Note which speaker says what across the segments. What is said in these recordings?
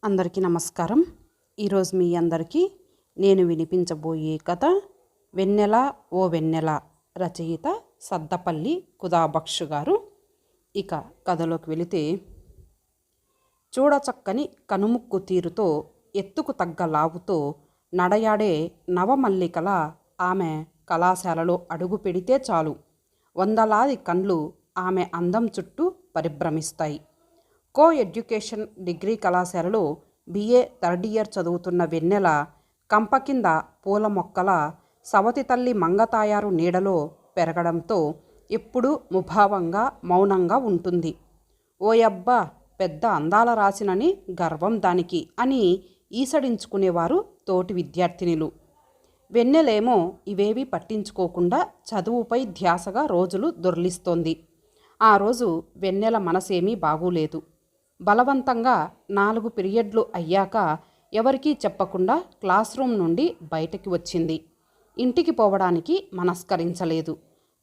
Speaker 1: అందరికీ నమస్కారం. ఈరోజు మీ అందరికీ నేను వినిపించబోయే కథ వెన్నెల ఓ వెన్నెల. రచయిత సద్దపల్లి కుదాబక్షు గారు. ఇక కథలోకి వెళితే, చూడచక్కని కనుముక్కు తీరుతో ఎత్తుకు తగ్గ లావుతో నడయాడే నవమల్లికల ఆమె కళాశాలలో అడుగు పెడితే చాలు వందలాది కండ్లు ఆమె అందం చుట్టూ పరిభ్రమిస్తాయి. కో ఎడ్యుకేషన్ డిగ్రీ కళాశాలలో బిఏ థర్డ్ ఇయర్ చదువుతున్న వెన్నెల కంప కింద పూల మొక్కల సవతి తల్లి మంగతాయారు నీడలో పెరగడంతో ఎప్పుడూ ముభావంగా మౌనంగా ఉంటుంది. ఓయబ్బా, పెద్ద అందాల రాసినని గర్వం దానికి అని ఈసడించుకునేవారు తోటి విద్యార్థినులు. వెన్నెలేమో ఇవేవీ పట్టించుకోకుండా చదువుపై ధ్యాసగా రోజులు దొర్లిస్తోంది. ఆ రోజు వెన్నెల మనసేమీ బాగూలేదు. బలవంతంగా 4 పీరియడ్లు అయ్యాక ఎవరికీ చెప్పకుండా క్లాస్ రూమ్ నుండి బయటకి వచ్చింది. ఇంటికి పోవడానికి మనస్కరించలేదు.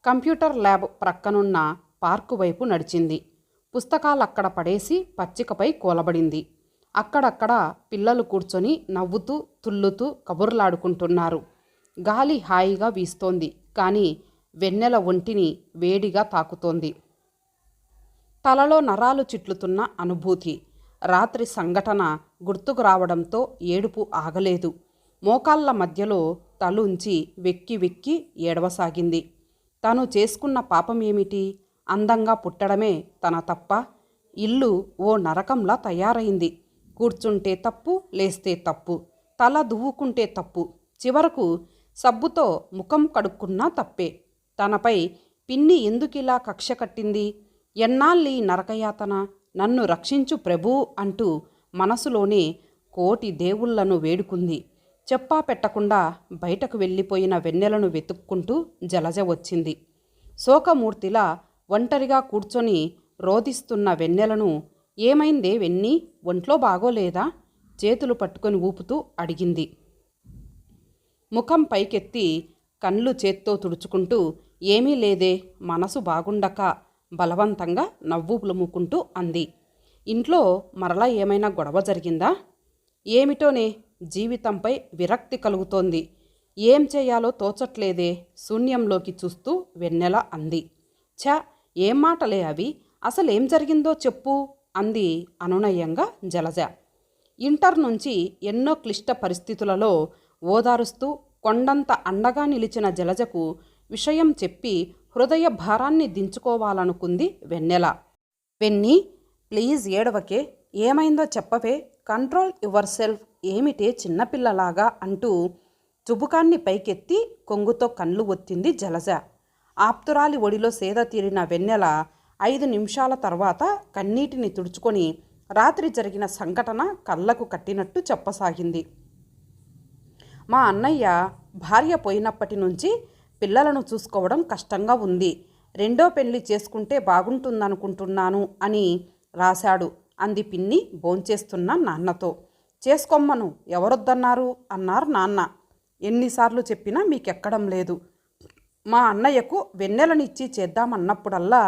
Speaker 1: కంప్యూటర్ ల్యాబ్ ప్రక్కనున్న పార్కు వైపు నడిచింది. పుస్తకాలక్కడ పడేసి పచ్చికపై కూలబడింది. అక్కడక్కడ పిల్లలు కూర్చొని నవ్వుతూ తుల్లుతూ కబుర్లాడుకుంటున్నారు. గాలి హాయిగా వీస్తోంది, కానీ వెన్నెల ఒంటిని వేడిగా తాకుతోంది. తలలో నరాలు చిట్లుతున్న అనుభూతి. రాత్రి సంఘటన గుర్తుకు రావడంతో ఏడుపు ఆగలేదు. మోకాళ్ళ మధ్యలో తలుంచి వెక్కి వెక్కి ఏడవసాగింది. తను చేసుకున్న పాపమేమిటి? అందంగా పుట్టడమే తన తప్ప? ఇల్లు ఓ నరకంలా తయారైంది. కూర్చుంటే తప్పు, లేస్తే తప్పు, తల దువ్వుకుంటే తప్పు, చివరకు సబ్బుతో ముఖం కడుక్కున్నా తప్పే. తనపై పిన్ని ఎందుకిలా కక్ష కట్టింది? ఎన్నాళ్ళీ నరకయాతన? నన్ను రక్షించు ప్రభూ అంటూ మనసులోనే కోటి దేవుళ్లను వేడుకుంది. చెప్పా పెట్టకుండా బయటకు వెళ్ళిపోయిన వెన్నెలను వెతుక్కుంటూ జలజ వచ్చింది. శోకమూర్తిలా ఒంటరిగా కూర్చొని రోదిస్తున్న వెన్నెలను, ఏమైందే వెన్నీ, ఒంట్లో బాగోలేదా? చేతులు పట్టుకొని ఊపుతూ అడిగింది. ముఖం పైకెత్తి కళ్ళు చేత్తో తుడుచుకుంటూ, ఏమీ లేదే, మనసు బాగుండక బలవంతంగా నవ్వు పులుముకుంటూ అంది. ఇంట్లో మరలా ఏమైనా గొడవ జరిగిందా? ఏమిటోనే, జీవితంపై విరక్తి కలుగుతోంది. ఏం చేయాలో తోచట్లేదే, శూన్యంలోకి చూస్తూ వెన్నెల అంది. ఛ, ఏం మాటలే అవి, అసలేం జరిగిందో చెప్పు అంది అనునయంగా జలజ. ఇంటర్ నుంచి ఎన్నో క్లిష్ట పరిస్థితులలో ఓదారుస్తూ కొండంత అండగా నిలిచిన జలజకు విషయం చెప్పి హృదయ భారాన్ని దించుకోవాలనుకుంది వెన్నెల. వెన్నీ, ప్లీజ్ ఏడవకే, ఏమైందో చెప్పవే, కంట్రోల్ యువర్ సెల్ఫ్, ఏమిటే చిన్నపిల్లలాగా అంటూ చుబుకాన్ని పైకెత్తి కొంగుతో కళ్ళు ఒత్తింది జలజ. ఆప్తురాలి ఒడిలో సేద తీరిన వెన్నెల 5 నిమిషాల తర్వాత కన్నీటిని తుడుచుకొని రాత్రి జరిగిన సంఘటన కళ్ళకు కట్టినట్టు చెప్పసాగింది. మా అన్నయ్య భార్య పోయినప్పటి నుంచి పిల్లలను చూసుకోవడం కష్టంగా ఉంది. 2వ పెళ్లి చేసుకుంటే బాగుంటుందనుకుంటున్నాను అని రాశాడు అంది పిన్ని భోంచేస్తున్న నాన్నతో. చేసుకోమ్మను, ఎవరొద్దన్నారు అన్నారు నాన్న. ఎన్నిసార్లు చెప్పినా మీకెక్కడం లేదు. మా అన్నయ్యకు వెన్నెలనిచ్చి చేద్దామన్నప్పుడల్లా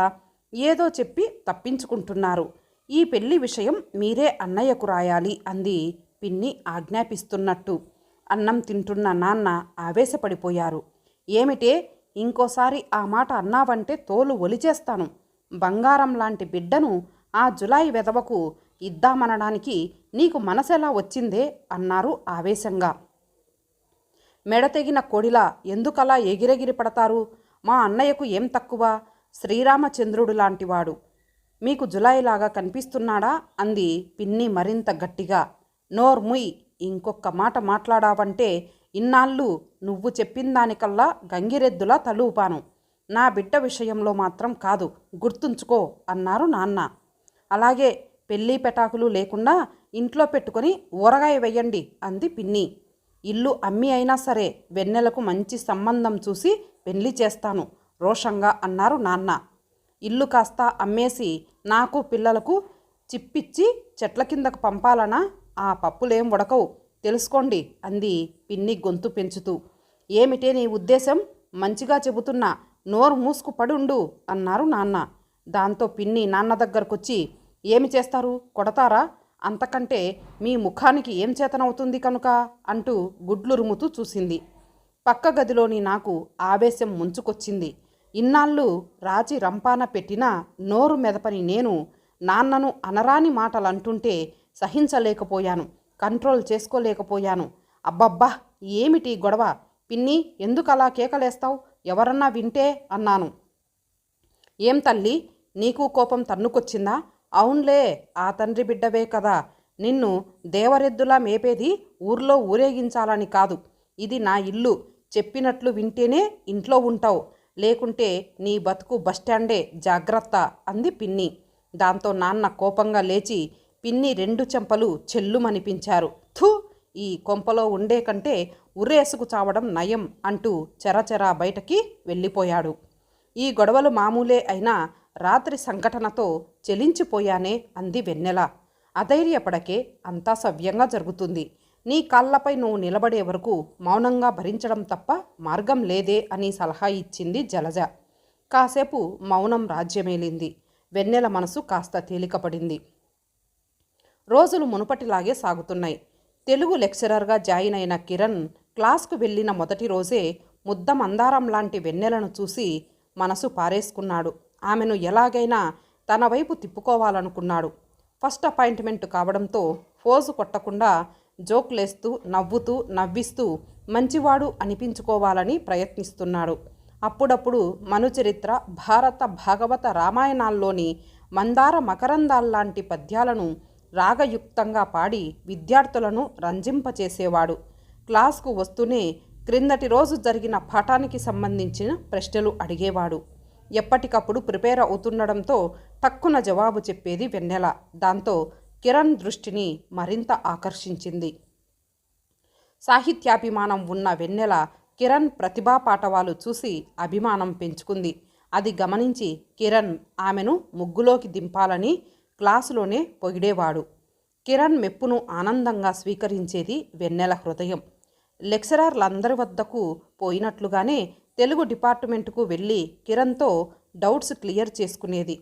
Speaker 1: ఏదో చెప్పి తప్పించుకుంటున్నారు. ఈ పెళ్లి విషయం మీరే అన్నయ్యకు రాయాలి అంది పిన్ని ఆజ్ఞాపిస్తున్నట్టు. అన్నం తింటున్న నాన్న ఆవేశపడిపోయారు. ఏమిటే, ఇంకోసారి ఆ మాట అన్నావంటే తోలు ఒలిచేస్తాను. బంగారం లాంటి బిడ్డను ఆ జులాయి వెధవకు ఇద్దామనడానికి నీకు మనసెలా వచ్చిందే అన్నారు ఆవేశంగా. మెడతెగిన కోడిలా ఎందుకలా ఎగిరెగిరి పడతారు? మా అన్నయ్యకు ఏం తక్కువ? శ్రీరామచంద్రుడు లాంటివాడు. మీకు జులాయిలాగా కనిపిస్తున్నాడా అంది పిన్ని మరింత గట్టిగా. నోర్ముయ్, ఇంకొక మాట మాట్లాడావంటే ఇన్నాళ్ళు నువ్వు చెప్పిన దానికల్లా గంగిరెద్దులా తలూపాను. నా బిడ్డ విషయంలో మాత్రం కాదు, గుర్తుంచుకో అన్నారు నాన్న. అలాగే, పెళ్ళి పెటాకులు లేకుండా ఇంట్లో పెట్టుకొని ఊరగాయ వెయ్యండి అంది పిన్ని. ఇల్లు అమ్మి అయినా సరే వెన్నెలకు మంచి సంబంధం చూసి పెళ్లి చేస్తాను రోషంగా అన్నారు నాన్న. ఇల్లు కాస్త అమ్మేసి నాకు పిల్లలకు చిప్పిచ్చి చెట్ల కిందకు పంపాలనా? ఆ పప్పులేం ఉడకవు, తెలుసుకోండి అంది పిన్ని గొంతు పెంచుతూ. ఏమిటే నీ ఉద్దేశం? మంచిగా చెబుతున్నా, నోరు మూసుకు పడుండు అన్నారు నాన్న. దాంతో పిన్ని నాన్న దగ్గరకొచ్చి, ఏమి చేస్తారు, కొడతారా? అంతకంటే మీ ముఖానికి ఏం చేతనవుతుంది కనుక అంటూ గుడ్లురుముతూ చూసింది. పక్క గదిలోని నాకు ఆవేశం ముంచుకొచ్చింది. ఇన్నాళ్ళు రాజీ రంపాన పెట్టినా నోరు మెదపని నేను నాన్నను అనరాని మాటలు అంటుంటే సహించలేకపోయాను, కంట్రోల్ చేసుకోలేకపోయాను. అబ్బబ్బా, ఏమిటి గొడవ? పిన్ని, ఎందుకలా కేకలేస్తావు? ఎవరన్నా వింటే అన్నాను. ఏం తల్లి, నీకు కోపం తన్నుకొచ్చిందా? అవునులే, ఆ తండ్రి బిడ్డవే కదా. నిన్ను దేవరెద్దులా మేపేది ఊర్లో ఊరేగించాలని కాదు. ఇది నా ఇల్లు. చెప్పినట్లు వింటేనే ఇంట్లో ఉంటావు, లేకుంటే నీ బతుకు బస్టాండే, జాగ్రత్త అంది పిన్ని. దాంతో నాన్న కోపంగా లేచి పిన్ని 2 చెంపలు చెల్లుమనిపించారు. థూ, ఈ కొంపలో ఉండే కంటే ఉరేసుకు చావడం నయం అంటూ చెరచెరా బయటకి వెళ్ళిపోయాడు. ఈ గొడవలు మామూలే అయినా రాత్రి సంఘటనతో చెలించిపోయానే అంది వెన్నెల. అధైర్యపడకే, అంతా సవ్యంగా జరుగుతుంది. నీ కాళ్ళపై నువ్వు నిలబడే వరకు మౌనంగా భరించడం తప్ప మార్గం లేదే అని సలహా ఇచ్చింది జలజ. కాసేపు మౌనం రాజ్యమేలింది. వెన్నెల మనసు కాస్త తేలికపడింది. రోజులు మునుపటిలాగే సాగుతున్నాయి. తెలుగు లెక్చరర్గా జాయిన్ అయిన కిరణ్ క్లాస్కు వెళ్ళిన మొదటి రోజే ముద్ద మందారం లాంటి వెన్నెలను చూసి మనసు పారేసుకున్నాడు. ఆమెను ఎలాగైనా తన వైపు తిప్పుకోవాలనుకున్నాడు. ఫస్ట్ అపాయింట్మెంట్ కావడంతో ఫోజు కొట్టకుండా జోక్లేస్తూ నవ్విస్తూ మంచివాడు అనిపించుకోవాలని ప్రయత్నిస్తున్నాడు. అప్పుడప్పుడు మనుచరిత్ర, భారత, భాగవత, రామాయణాల్లోని మందార మకరందాల్లాంటి పద్యాలను రాగయుక్తంగా పాడి విద్యార్థులను రంజింపచేసేవాడు. క్లాస్కు వస్తూనే క్రిందటి రోజు జరిగిన పాఠానికి సంబంధించిన ప్రశ్నలు అడిగేవాడు. ఎప్పటికప్పుడు ప్రిపేర్ అవుతుండడంతో టక్కున జవాబు చెప్పేది వెన్నెల. దాంతో కిరణ్ దృష్టిని మరింత ఆకర్షించింది. సాహిత్యాభిమానం ఉన్న వెన్నెల కిరణ్ ప్రతిభా పాటవాలు చూసి అభిమానం పెంచుకుంది. అది గమనించి కిరణ్ ఆమెను ముగ్గులోకి దింపాలని క్లాసులోనే పొగిడేవాడు. కిరణ్ మెప్పును ఆనందంగా స్వీకరించేది వెన్నెల హృదయం. లెక్చరర్లందరి వద్దకు పోయినట్లుగానే తెలుగు డిపార్ట్మెంటుకు వెళ్ళి కిరణ్తో డౌట్స్ క్లియర్ చేసుకునేది.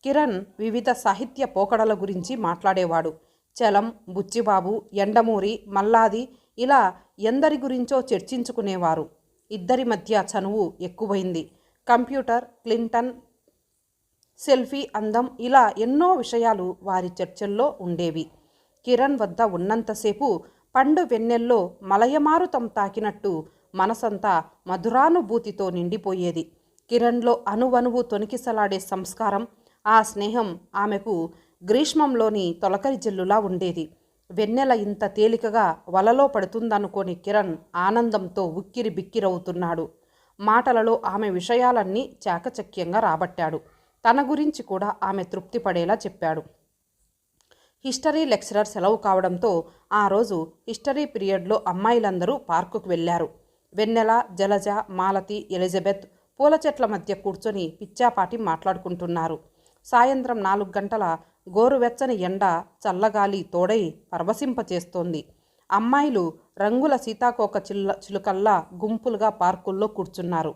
Speaker 1: కిరణ్ వివిధ సాహిత్య పోకడల గురించి మాట్లాడేవాడు. చలం, బుచ్చిబాబు, ఎండమూరి, మల్లాది ఇలా ఎందరి గురించో చర్చించుకునేవారు. ఇద్దరి మధ్య చనువు ఎక్కువైంది. కంప్యూటర్, క్లింటన్, సెల్ఫీ, అందం ఇలా ఎన్నో విషయాలు వారి చర్చల్లో ఉండేవి. కిరణ్ వద్ద ఉన్నంతసేపు పండు వెన్నెల్లో మలయమారుతం తాకినట్టు మనసంతా మధురానుభూతితో నిండిపోయేది. కిరణ్లో అణువణువు తొణికిసలాడే సంస్కారం, ఆ స్నేహం ఆమెకు గ్రీష్మంలోని తొలకరి జల్లులా ఉండేది. వెన్నెల ఇంత తేలికగా వలలో పడుతుందనుకోని కిరణ్ ఆనందంతో ఉక్కిరి బిక్కిరవుతున్నాడు. మాటలలో ఆమె విషయాలన్నీ చాకచక్యంగా రాబట్టాడు. తన గురించి కూడా ఆమె తృప్తి పడేలా చెప్పాడు. హిస్టరీ లెక్చరర్ సెలవు కావడంతో ఆ రోజు హిస్టరీ పీరియడ్లో అమ్మాయిలందరూ పార్కుకు వెళ్ళారు. వెన్నెల, జలజ, మాలతి, ఎలిజబెత్ పూల చెట్ల మధ్య కూర్చొని పిచ్చాపాటి మాట్లాడుకుంటున్నారు. సాయంత్రం 4 గంటల గోరువెచ్చని ఎండ, చల్లగాలి తోడై పరవశింపచేస్తోంది. అమ్మాయిలు రంగుల సీతాకోక చిలుకల్లా గుంపులుగా పార్కుల్లో కూర్చున్నారు.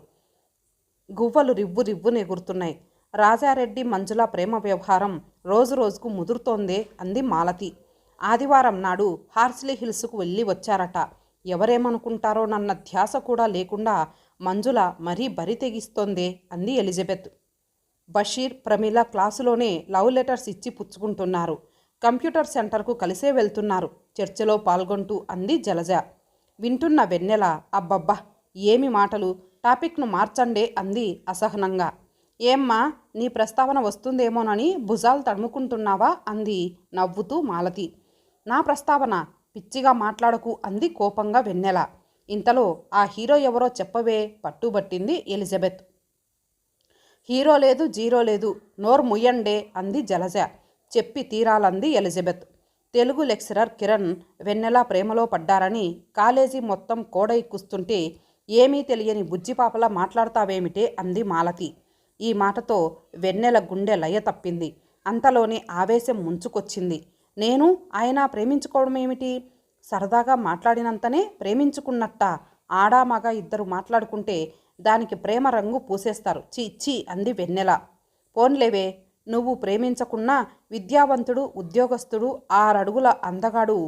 Speaker 1: గువ్వలు రివ్వున ఎగురుతున్నాయి. రాజారెడ్డి, మంజుల ప్రేమ వ్యవహారం రోజు రోజుకు ముదురుతోందే అంది మాలతి. ఆదివారం నాడు హార్స్లీ హిల్స్కు వెళ్ళి వచ్చారట. ఎవరేమనుకుంటారోనన్న ధ్యాస కూడా లేకుండా మంజుల మరీ బరి తెగిస్తోందే అంది ఎలిజబెత్. బషీర్, ప్రమీల క్లాసులోనే లవ్ లెటర్స్ ఇచ్చి పుచ్చుకుంటున్నారు. కంప్యూటర్ సెంటర్కు కలిసే వెళ్తున్నారు. చర్చలో పాల్గొంటూ అంది జలజ. వింటున్న వెన్నెల, అబ్బబ్బా ఏమి మాటలు, టాపిక్ను మార్చండే అంది అసహనంగా. ఏమ్మా, నీ ప్రస్తావన వస్తుందేమోనని భుజాలు తడుముకుంటున్నావా అంది నవ్వుతూ మాలతి. నా ప్రస్తావన? పిచ్చిగా మాట్లాడకు అంది కోపంగా వెన్నెల. ఇంతలో ఆ హీరో ఎవరో చెప్పవే పట్టుబట్టింది ఎలిజబెత్. హీరో లేదు, జీరో లేదు, నోరు ముయ్యండే అంది జలజ. చెప్పి తీరాలంది ఎలిజబెత్. తెలుగు లెక్చరర్ కిరణ్ వెన్నెల ప్రేమలో పడ్డారని కాలేజీ మొత్తం కోడైక్కుస్తుంటే ఏమీ తెలియని బుజ్జిపాపలా మాట్లాడతావేమిటే అంది మాలతి. ఈ మాటతో వెన్నెల గుండె లయ తప్పింది. అంతలోనే ఆవేశం ముంచుకొచ్చింది. నేను ఆయన ప్రేమించుకోవడం ఏమిటి? సరదాగా మాట్లాడినంతనే ప్రేమించుకున్నట్టా? ఆడా మగ ఇద్దరు మాట్లాడుకుంటే దానికి ప్రేమ రంగు పూసేస్తారు. చీ చీ అంది వెన్నెల. పోన్లేవే, నువ్వు ప్రేమించకున్నా విద్యావంతుడు, ఉద్యోగస్తుడు, 6 అడుగుల అందగాడు,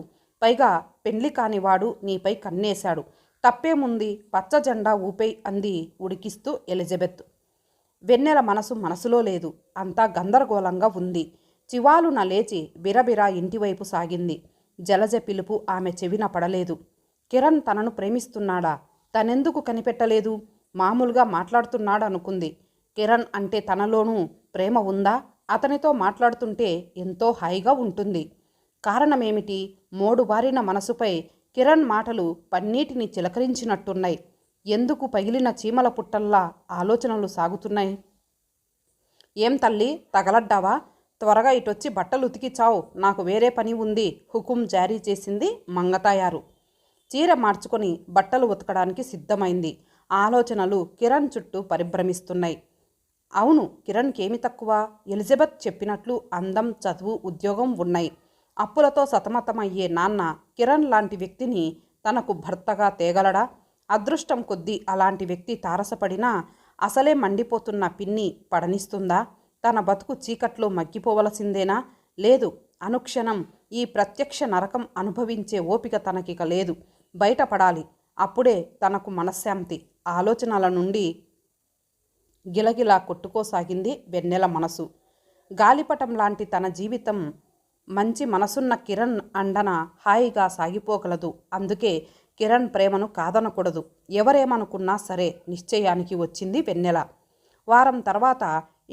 Speaker 1: పైగా పెళ్లి కానివాడు నీపై కన్నేశాడు. తప్పేముంది, పచ్చ జెండా ఊపై అంది ఉడికిస్తూ ఎలిజబెత్. వెన్నెల మనసులో లేదు. అంతా గందరగోళంగా ఉంది. చివాలున లేచి బిరబిరా ఇంటివైపు సాగింది. జలజ పిలుపు ఆమె చెవిన పడలేదు. కిరణ్ తనను ప్రేమిస్తున్నాడా? తనెందుకు కనిపెట్టలేదు? మామూలుగా మాట్లాడుతున్నాడనుకుంది. కిరణ్ అంటే తనలోనూ ప్రేమ ఉందా? అతనితో మాట్లాడుతుంటే ఎంతో హాయిగా ఉంటుంది. కారణమేమిటి? మోడుబారిన మనసుపై కిరణ్ మాటలు పన్నీటిని చిలకరించినట్టున్నాయి. ఎందుకు పగిలిన చీమల పుట్టల్లా ఆలోచనలు సాగుతున్నాయి? ఏం తల్లి, తగలడ్డావా? త్వరగా ఇటొచ్చి బట్టలు ఉతికి చావు, నాకు వేరే పని ఉంది హుకుం జారీ చేసింది మంగతాయారు. చీర మార్చుకొని బట్టలు ఉతకడానికి సిద్ధమైంది. ఆలోచనలు కిరణ్ చుట్టూ పరిభ్రమిస్తున్నాయి. అవును, కిరణ్కేమి తక్కువ? ఎలిజబెత్ చెప్పినట్లు అందం, చదువు, ఉద్యోగం ఉన్నాయి. అప్పులతో సతమతమయ్యే నాన్న కిరణ్ లాంటి వ్యక్తిని తనకు భర్తగా తేగలడా? అదృష్టం కొద్దీ అలాంటి వ్యక్తి తారసపడినా అసలే మండిపోతున్న పిన్ని పడనిస్తుందా? తన బతుకు చీకట్లో మగ్గిపోవలసిందేనా? లేదు. అనుక్షణం ఈ ప్రత్యక్ష నరకం అనుభవించే ఓపిక తనకిక లేదు. బయటపడాలి. అప్పుడే తనకు మనశ్శాంతి. ఆలోచనల నుండి గిలగిలా కొట్టుకోసాగింది వెన్నెల మనసు. గాలిపటం లాంటి తన జీవితం మంచి మనసున్న కిరణ్ అండన హాయిగా సాగిపోగలదు. అందుకే కిరణ్ ప్రేమను కాదనకూడదు. ఎవరేమనుకున్నా సరే నిశ్చయానికి వచ్చింది వెన్నెల. వారం తర్వాత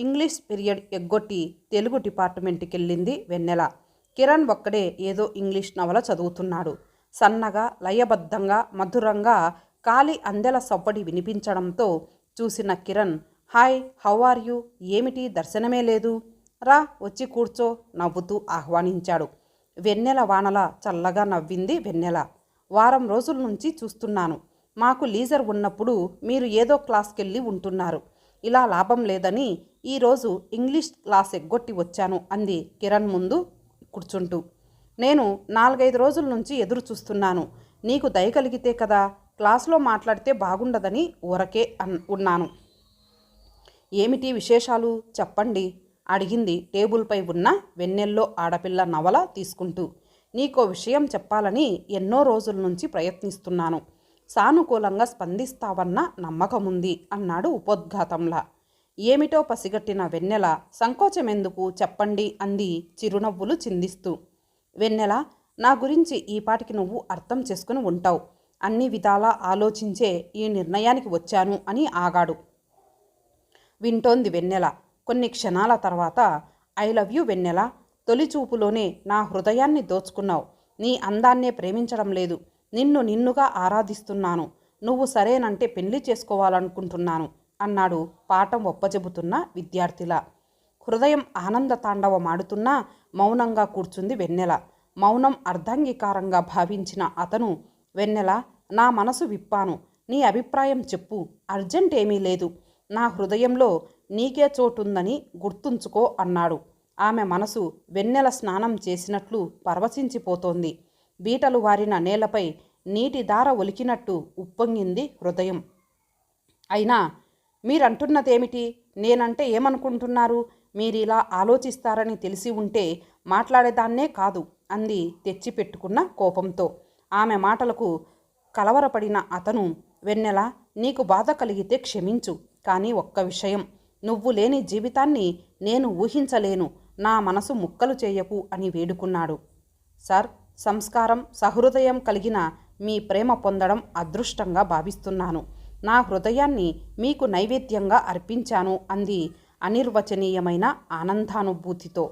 Speaker 1: ఇంగ్లీష్ పీరియడ్ ఎగ్గొట్టి తెలుగు డిపార్ట్మెంట్కెళ్ళింది వెన్నెల. కిరణ్ ఒక్కడే ఏదో ఇంగ్లీష్ నవల చదువుతున్నాడు. సన్నగా, లయబద్ధంగా, మధురంగా కాలి అందెల సవ్వడి వినిపించడంతో చూసిన Kiran, hi, how are you? ఏమిటి దర్శనమే లేదు? రా, వచ్చి కూర్చో నవ్వుతూ ఆహ్వానించాడు. వెన్నెల వానల చల్లగా నవ్వింది వెన్నెల. వారం రోజుల నుంచి చూస్తున్నాను. మాకు లీజర్ ఉన్నప్పుడు మీరు ఏదో క్లాస్కెళ్ళి ఉంటున్నారు. ఇలా లాభం లేదని ఈరోజు ఇంగ్లీష్ క్లాస్ ఎగ్గొట్టి వచ్చాను అంది కిరణ్ ముందు కూర్చుంటూ. నేను 4-5 రోజుల నుంచి ఎదురు చూస్తున్నాను. నీకు దయ కలిగితే కదా క్లాస్లో మాట్లాడితే బాగుండదని ఊరకే ఉన్నాను. ఏమిటి విశేషాలు చెప్పండి అడిగింది టేబుల్పై ఉన్న వెన్నెల్లో ఆడపిల్ల నవల తీసుకుంటూ. నీకో విషయం చెప్పాలని ఎన్నో రోజుల నుంచి ప్రయత్నిస్తున్నాను. సానుకూలంగా స్పందిస్తావన్న నమ్మకముంది అన్నాడు ఉపోద్ఘాతంలా. ఏమిటో పసిగట్టిన వెన్నెల సంకోచమెందుకు, చెప్పండి అంది చిరునవ్వులు చిందిస్తూ. వెన్నెల, నా గురించి ఈపాటికి నువ్వు అర్థం చేసుకుని ఉంటావు. అన్ని విధాలా ఆలోచించే ఈ నిర్ణయానికి వచ్చాను అని ఆగాడు. వింటోంది వెన్నెల. కొన్ని క్షణాల తర్వాత, ఐ లవ్ యూ వెన్నెల. తొలి చూపులోనే నా హృదయాన్ని దోచుకున్నావు. నీ అందాన్నే ప్రేమించడం లేదు, నిన్నుగా ఆరాధిస్తున్నాను. నువ్వు సరేనంటే పెళ్లి చేసుకోవాలనుకుంటున్నాను అన్నాడు పాఠం ఒప్పజెబుతున్న విద్యార్థిలా. హృదయం ఆనంద తాండవమాడుతున్నా మౌనంగా కూర్చుంది వెన్నెల. మౌనం అర్ధాంగీకారంగా భావించిన అతను, వెన్నెల, నా మనసు విప్పాను. నీ అభిప్రాయం చెప్పు. అర్జెంట్ ఏమీ లేదు. నా హృదయంలో నీకే చోటుందని గుర్తుంచుకో అన్నాడు. ఆమె మనసు వెన్నెల స్నానం చేసినట్లు పరవశించిపోతోంది. బీటలు వారిన నేలపై నీటి దార ఒలికినట్టు ఉప్పొంగింది హృదయం. అయినా మీరంటున్నదేమిటి? నేనంటే ఏమనుకుంటున్నారు? మీరిలా ఆలోచిస్తారని తెలిసి ఉంటే మాట్లాడేదాన్నే కాదు అంది తెచ్చిపెట్టుకున్న కోపంతో. ఆమె మాటలకు కలవరపడిన అతను, వెన్నెల, నీకు బాధ కలిగితే క్షమించు. కానీ ఒక్క విషయం, నువ్వు లేని జీవితాన్ని నేను ఊహించలేను. నా మనసు ముక్కలు చేయకు అని వేడుకున్నాడు. సార్, సంస్కారం, సహృదయం కలిగిన మీ ప్రేమ పొందడం అదృష్టంగా భావిస్తున్నాను. నా హృదయాన్ని మీకు నైవేద్యంగా అర్పించాను అంది అనిర్వచనీయమైన ఆనందానుభూతితో.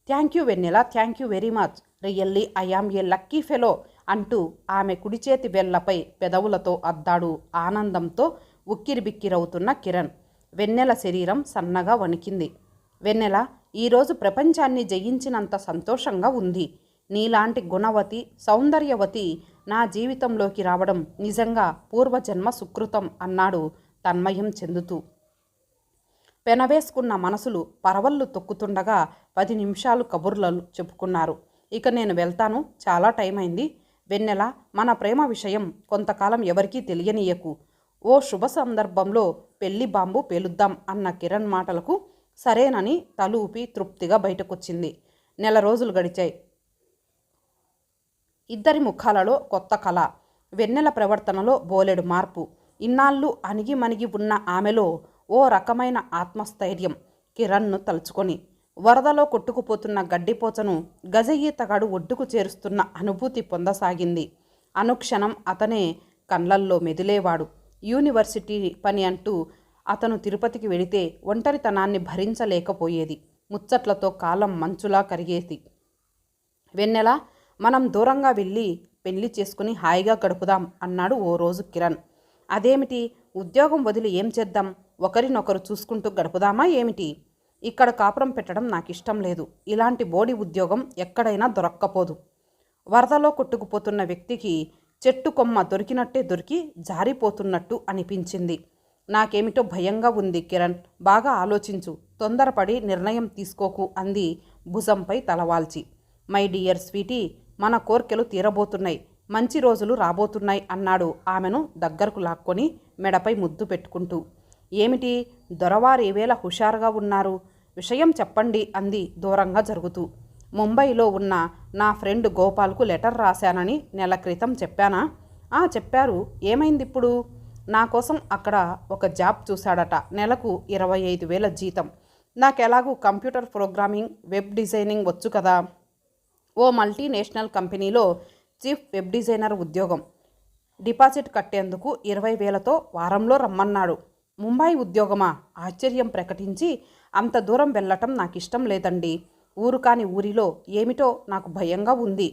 Speaker 1: Thank you Vennela, thank you very much. Really I am a lucky fellow అంటూ ఆమె కుడిచేతి వేళ్లపై పెదవులతో అద్దాడు ఆనందంతో ఉక్కిరిబిక్కిరవుతున్న కిరణ్. వెన్నెల శరీరం సన్నగా వణికింది. వెన్నెల, ఈరోజు ప్రపంచాన్ని జయించినంత సంతోషంగా ఉంది. నీలాంటి గుణవతి, సౌందర్యవతి నా జీవితంలోకి రావడం నిజంగా పూర్వజన్మ సుకృతం అన్నాడు తన్మయం చెందుతూ. పెనవేసుకున్న మనసులు పరవళ్ళు తొక్కుతుండగా 10 నిమిషాలు కబుర్లు చెప్పుకున్నారు. ఇక నేను వెళ్తాను, చాలా టైం అయింది. వెన్నెల, మన ప్రేమ విషయం కొంతకాలం ఎవరికీ తెలియనీయకు. ఓ శుభ సందర్భంలో పెళ్లి బాంబు పేలుద్దాం అన్న కిరణ్ మాటలకు సరేనని తలూపి తృప్తిగా బయటకొచ్చింది. నెల రోజులు గడిచాయి. ఇద్దరి ముఖాలలో కొత్త కళ. వెన్నెల ప్రవర్తనలో బోలెడు మార్పు. ఇన్నాళ్ళు అణిగి మణిగి ఉన్న ఆమెలో ఓ రకమైన ఆత్మస్థైర్యం. కిరణ్ను తలుచుకొని వరదలో కొట్టుకుపోతున్న గడ్డిపోచను గజఈతగాడు ఒడ్డుకు చేరుస్తున్న అనుభూతి పొందసాగింది. అనుక్షణం అతనే కళ్ళల్లో మెదిలేవాడు. యూనివర్సిటీ పని అంటూ అతను తిరుపతికి వెళితే ఒంటరితనాన్ని భరించలేకపోయేది. ముచ్చట్లతో కాలం మంచులా కరిగేది. వెన్నెల, మనం దూరంగా వెళ్ళి పెళ్లి చేసుకుని హాయిగా గడుపుదాం అన్నాడు ఓ రోజు కిరణ్. అదేమిటి, ఉద్యోగం వదిలి ఏం చేద్దాం? ఒకరినొకరు చూసుకుంటూ గడుపుదామా ఏమిటి? ఇక్కడ కాపురం పెట్టడం నాకు ఇష్టం లేదు. ఇలాంటి బోడి ఉద్యోగం ఎక్కడైనా దొరక్కపోదు. వరదలో కొట్టుకుపోతున్న వ్యక్తికి చెట్టు కొమ్మ దొరికినట్టే దొరికి జారిపోతున్నట్టు అనిపించింది. నాకేమిటో భయంగా ఉంది కిరణ్, బాగా ఆలోచించు, తొందరపడి నిర్ణయం తీసుకోకు అంది భుజంపై తలవాల్చి. మై డియర్ స్వీటీ, మన కోర్కెలు తీరబోతున్నాయి, మంచి రోజులు రాబోతున్నాయి అన్నాడు ఆమెను దగ్గరకు లాక్కొని మెడపై ముద్దు పెట్టుకుంటూ. ఏమిటి, దొరవారు ఏవేళ హుషారుగా ఉన్నారు? విషయం చెప్పండి అంది దూరంగా జరుగుతూ. ముంబైలో ఉన్న నా ఫ్రెండ్ గోపాల్కు లెటర్ రాశానని నెల క్రితం చెప్పానా? చెప్పారు. ఏమైంది ఇప్పుడు? నా కోసం అక్కడ ఒక జాబ్ చూశాడట. నెలకు 25,000 జీతం. నాకెలాగూ కంప్యూటర్ ప్రోగ్రామింగ్, వెబ్ డిజైనింగ్ వచ్చు కదా. ఓ మల్టీనేషనల్ కంపెనీలో చీఫ్ వెబ్ డిజైనర్ ఉద్యోగం. డిపాజిట్ కట్టేందుకు 20,000తో వారంలో రమ్మన్నాడు. ముంబై ఉద్యోగమా? ఆశ్చర్యం ప్రకటించి, అంత దూరం వెళ్ళటం నాకు ఇష్టం లేదండి. ఊరు కాని ఊరిలో ఏమిటో నాకు భయంగా ఉంది.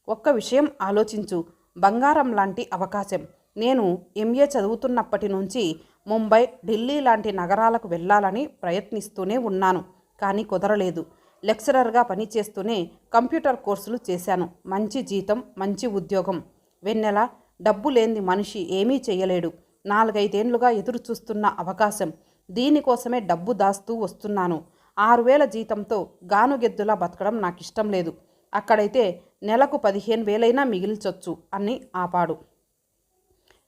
Speaker 1: ఒక్క విషయం ఆలోచించు, బంగారం లాంటి అవకాశం. నేను ఎంఏ చదువుతున్నప్పటి నుంచి ముంబై, ఢిల్లీ లాంటి నగరాలకు వెళ్ళాలని ప్రయత్నిస్తూనే ఉన్నాను. కానీ కుదరలేదు. లెక్చరర్గా పనిచేస్తూనే కంప్యూటర్ కోర్సులు చేశాను. మంచి జీతం, మంచి ఉద్యోగం. వెన్నెల, డబ్బు లేని మనిషి ఏమీ చేయలేడు. 4-5 ఏళ్లుగా ఎదురు చూస్తున్న అవకాశం. దీనికోసమే డబ్బు దాస్తూ వస్తున్నాను. 6,000 జీతంతో గానుగెద్దులా బతకడం నాకు ఇష్టం లేదు. అక్కడైతే నెలకు 15,000 మిగిల్చొచ్చు అని ఆపాడు.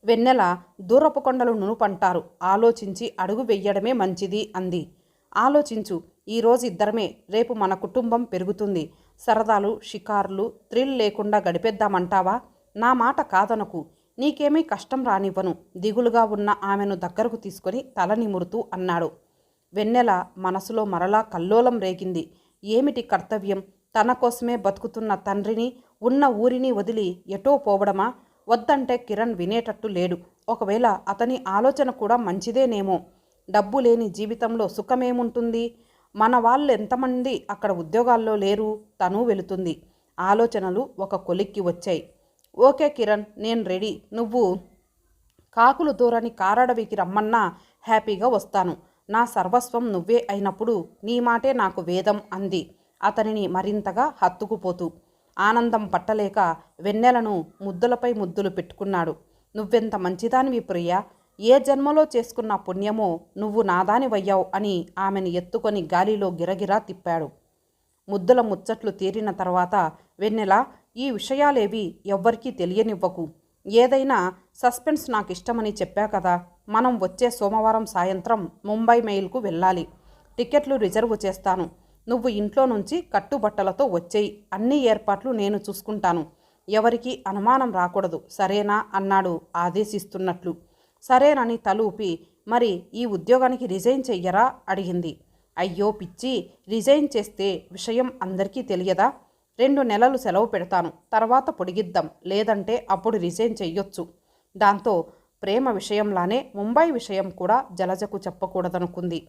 Speaker 1: వెన్నెల, దూరపు కొండలు నునుపంటారు, ఆలోచించి అడుగు వెయ్యడమే మంచిది అంది. ఆలోచించు, ఈరోజు ఇద్దరమే, రేపు మన కుటుంబం పెరుగుతుంది. సరదాలు, షికార్లు, థ్రిల్ లేకుండా గడిపేద్దామంటావా? నా మాట కాదనకు, నీకేమీ కష్టం రానివ్వను. దిగులుగా ఉన్న ఆమెను దగ్గరకు తీసుకొని తల నిమురుతూ అన్నాడు. వెన్నెల మనసులో మరలా కల్లోలం రేగింది. ఏమిటి కర్తవ్యం? తన కోసమే బతుకుతున్న తండ్రిని, ఉన్న ఊరిని వదిలి ఎటో పోవడమా? వద్దంటే కిరణ్ వినేటట్టు లేడు. ఒకవేళ అతని ఆలోచన కూడా మంచిదేనేమో. డబ్బు లేని జీవితంలో సుఖమేముంటుంది? మన వాళ్ళు ఎంతమంది అక్కడ ఉద్యోగాల్లో లేరు? తను వెళుతుంది. ఆలోచనలు ఒక కొలిక్కి వచ్చాయి. ఓకే కిరణ్, నేను రెడీ. నువ్వు కాకులు దూరని కారడవికి రమ్మన్నా హ్యాపీగా వస్తాను. నా సర్వస్వం నువ్వే అయినప్పుడు నీ మాటే నాకు వేదం అంది అతనిని మరింతగా హత్తుకుపోతూ. ఆనందం పట్టలేక వెన్నెలను ముద్దులపై ముద్దులు పెట్టుకున్నాడు. నువ్వెంత మంచిదానివి ప్రియా, ఏ జన్మలో చేసుకున్న పుణ్యమో నువ్వు నాదానివయ్యావు అని ఆమెను ఎత్తుకొని గాలిలో గిరగిరా తిప్పాడు. ముద్దుల ముచ్చట్లు తీరిన తర్వాత, వెన్నెల, ఈ విషయాలేవి ఎవ్వరికీ తెలియనివ్వకు. ఏదైనా సస్పెన్స్ నాకు ఇష్టమని చెప్పా కదా. మనం వచ్చే సోమవారం సాయంత్రం ముంబై మెయిల్కు వెళ్ళాలి. టికెట్లు రిజర్వ్ చేస్తాను. నువ్వు ఇంట్లో నుంచి కట్టుబట్టలతో వచ్చేయి. అన్ని ఏర్పాట్లు నేను చూసుకుంటాను. ఎవరికీ అనుమానం రాకూడదు, సరేనా అన్నాడు ఆదేశిస్తున్నట్లు. సరేనని తలూపి, మరి ఈ ఉద్యోగానికి రిజైన్ చెయ్యరా అడిగింది. అయ్యో పిచ్చి, రిజైన్ చేస్తే విషయం అందరికీ తెలియదా? 2 నెలలు సెలవు పెడతాను, తర్వాత పొడిగిద్దాం, లేదంటే అప్పుడు రిజైన్ చెయ్యొచ్చు. దాంతో ప్రేమ విషయంలానే ముంబై విషయం కూడా జలజకు చెప్పకూడదనుకుంది.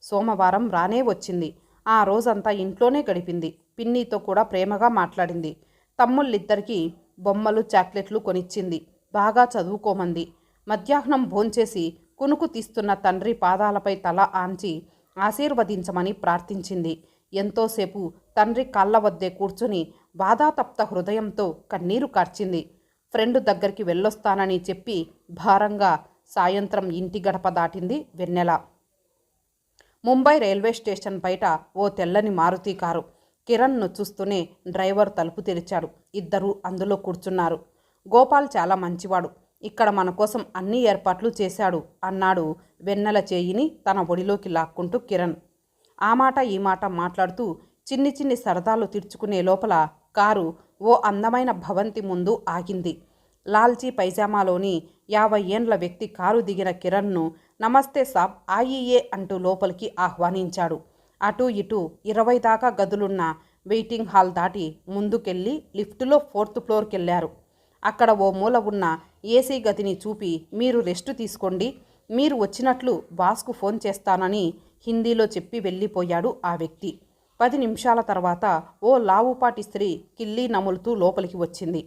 Speaker 1: సోమవారం రానే వచ్చింది. ఆ రోజంతా ఇంట్లోనే గడిపింది. పిన్నితో కూడా ప్రేమగా మాట్లాడింది. తమ్ముళ్ళిద్దరికీ బొమ్మలు, చాక్లెట్లు కొనిచ్చింది. బాగా చదువుకోమంది. మధ్యాహ్నం భోంచేసి కునుకు తీస్తున్న తండ్రి పాదాలపై తల ఆంచి ఆశీర్వదించమని ప్రార్థించింది. ఎంతోసేపు తండ్రి కాళ్ళ వద్దే కూర్చుని బాధాతప్త హృదయంతో కన్నీరు కార్చింది. ఫ్రెండ్ దగ్గరికి వెళ్ళొస్తానని చెప్పి భారంగా సాయంత్రం ఇంటి గడప దాటింది వెన్నెల. ముంబై రైల్వే స్టేషన్ బయట ఓ తెల్లని మారుతి కారు. కిరణ్ను చూస్తూనే డ్రైవర్ తలుపు తెరిచాడు. ఇద్దరూ అందులో కూర్చున్నారు. గోపాల్ చాలా మంచివాడు. ఇక్కడ మన కోసం అన్ని ఏర్పాట్లు చేశాడు అన్నాడు వెన్నెల చేయిని తన ఒడిలోకి లాక్కుంటూ కిరణ్. ఆ మాట ఈ మాట మాట్లాడుతూ చిన్ని చిన్ని సరదాలు తీర్చుకునే లోపల కారు ఓ అందమైన భవంతి ముందు ఆగింది. లాల్చీ పైజామాలోని 50 ఏండ్ల వ్యక్తి కారు దిగిన కిరణ్ను నమస్తే సాబ్ ఆయియే అంటూ లోపలికి ఆహ్వానించాడు. అటూ ఇటూ 20 దాకా గదులున్న వెయిటింగ్ హాల్ దాటి ముందుకెళ్ళి లిఫ్టులో 4th ఫ్లోర్కెళ్ళారు. అక్కడ ఓ మూల ఉన్న ఏసీ గదిని చూపి మీరు రెస్ట్ తీసుకోండి, మీరు వచ్చినట్లు బాస్కు ఫోన్ చేస్తానని హిందీలో చెప్పి వెళ్ళిపోయాడు ఆ వ్యక్తి. 10 నిమిషాల తర్వాత ఓ లావుపాటి స్త్రీ కిల్లీ నములుతూ లోపలికి వచ్చింది.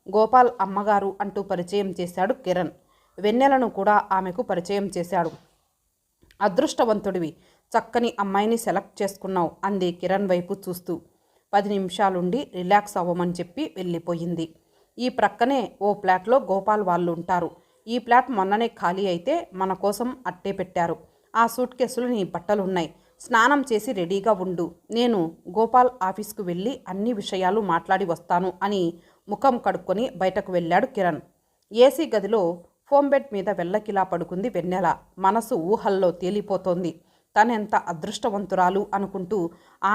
Speaker 1: గోపాల్ అమ్మగారు అంటూ పరిచయం చేశాడు కిరణ్. వెన్నెలను కూడా ఆమెకు పరిచయం చేశాడు. అదృష్టవంతుడివి, చక్కని అమ్మాయిని సెలెక్ట్ చేసుకున్నావు అంది కిరణ్ వైపు చూస్తూ. 10 నిమిషాలుండి రిలాక్స్ అవ్వమని చెప్పి వెళ్ళిపోయింది. ఈ ప్రక్కనే ఓ ఫ్లాట్లో గోపాల్ వాళ్ళు ఉంటారు. ఈ ఫ్లాట్ మొన్ననే ఖాళీ అయితే మన కోసం అట్టే పెట్టారు. ఆ సూట్ కేసులు నీ బట్టలున్నాయి, స్నానం చేసి రెడీగా ఉండు, నేను గోపాల్ ఆఫీస్కు వెళ్ళి అన్ని విషయాలు మాట్లాడి వస్తాను అని ముఖం కడుక్కొని బయటకు వెళ్ళాడు కిరణ్. ఏసీ గదిలో ఫోమ్ బెడ్ మీద వెల్లకిలా పడుకుంది వెన్నెల. మనసు ఊహల్లో తేలిపోతోంది. తనెంత అదృష్టవంతురాలు అనుకుంటూ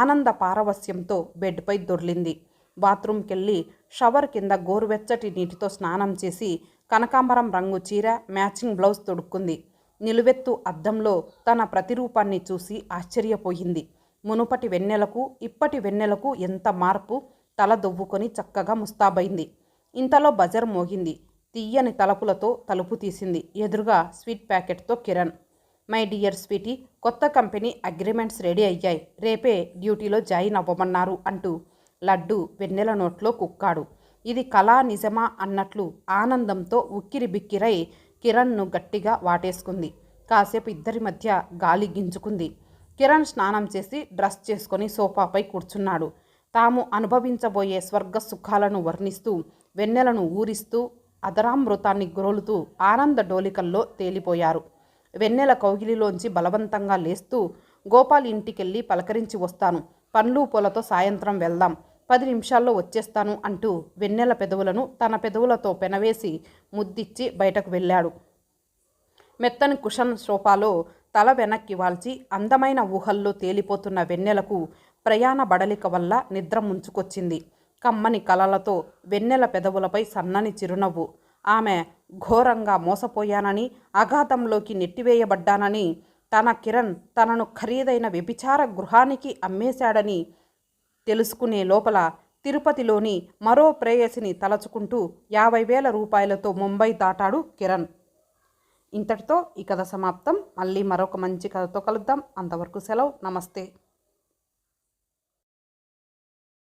Speaker 1: ఆనంద పారవస్యంతో బెడ్పై దొర్లింది. బాత్రూంకెళ్ళి షవర్ కింద గోరువెచ్చటి నీటితో స్నానం చేసి కనకాంబరం రంగు చీర, మ్యాచింగ్ బ్లౌజ్ తొడుక్కుంది. నిలువెత్తు అద్దంలో తన ప్రతిరూపాన్ని చూసి ఆశ్చర్యపోయింది. మునుపటి వెన్నెలకు ఇప్పటి వెన్నెలకు ఎంత మార్పు! తల దొవ్వుకొని చక్కగా ముస్తాబైంది. ఇంతలో బజర్ మోగింది. తీయని తలుపులతో తలుపు తీసింది. ఎదురుగా స్వీట్ ప్యాకెట్తో కిరణ్. మై డియర్ స్వీటీ, కొత్త కంపెనీ అగ్రిమెంట్స్ రెడీ అయ్యాయి, రేపే డ్యూటీలో జాయిన్ అవ్వమన్నారు అంటూ లడ్డు వెన్నెల నోట్లో కుక్కాడు. ఇది కళా నిజమా అన్నట్లు ఆనందంతో ఉక్కిరి బిక్కిరై కిరణ్ను గట్టిగా వాటేసుకుంది. కాసేపు ఇద్దరి మధ్య గాలి గింజుకుంది. కిరణ్ స్నానం చేసి డ్రెస్ చేసుకొని సోఫాపై కూర్చున్నాడు. తాము అనుభవించబోయే స్వర్గ సుఖాలను వర్ణిస్తూ వెన్నెలను ఊరిస్తూ అధరామృతాన్ని గ్రోలుతూ ఆనంద డోలికల్లో తేలిపోయారు. వెన్నెల కౌగిలిలోంచి బలవంతంగా లేస్తూ గోపాల్ ఇంటికెళ్ళి పలకరించి వస్తాను, పండ్లు పూలతో సాయంత్రం వెళ్దాం, 10 నిమిషాల్లో వచ్చేస్తాను అంటూ వెన్నెల పెదవులను తన పెదవులతో పెనవేసి ముద్దిచ్చి బయటకు వెళ్ళాడు. మెత్తని కుషన్ సోఫాలో తల వెనక్కి వాల్చి అందమైన ఊహల్లో తేలిపోతున్న వెన్నెలకు ప్రయాణ బడలిక వల్ల నిద్ర ముంచుకొచ్చింది. కమ్మని కలలతో వెన్నెల పెదవులపై సన్నని చిరునవ్వు. ఆమె ఘోరంగా మోసపోయానని, అఘాతంలోకి నెట్టివేయబడ్డానని, తన కిరణ్ తనను ఖరీదైన వ్యభిచార గృహానికి అమ్మేశాడని తెలుసుకునే లోపల తిరుపతిలోని మరో ప్రేయసిని తలచుకుంటూ 50,000 రూపాయలతో ముంబై దాటాడు కిరణ్. ఇంతటితో ఈ కథ సమాప్తం. మళ్ళీ మరొక మంచి కథతో కలుద్దాం. అంతవరకు సెలవు. నమస్తే.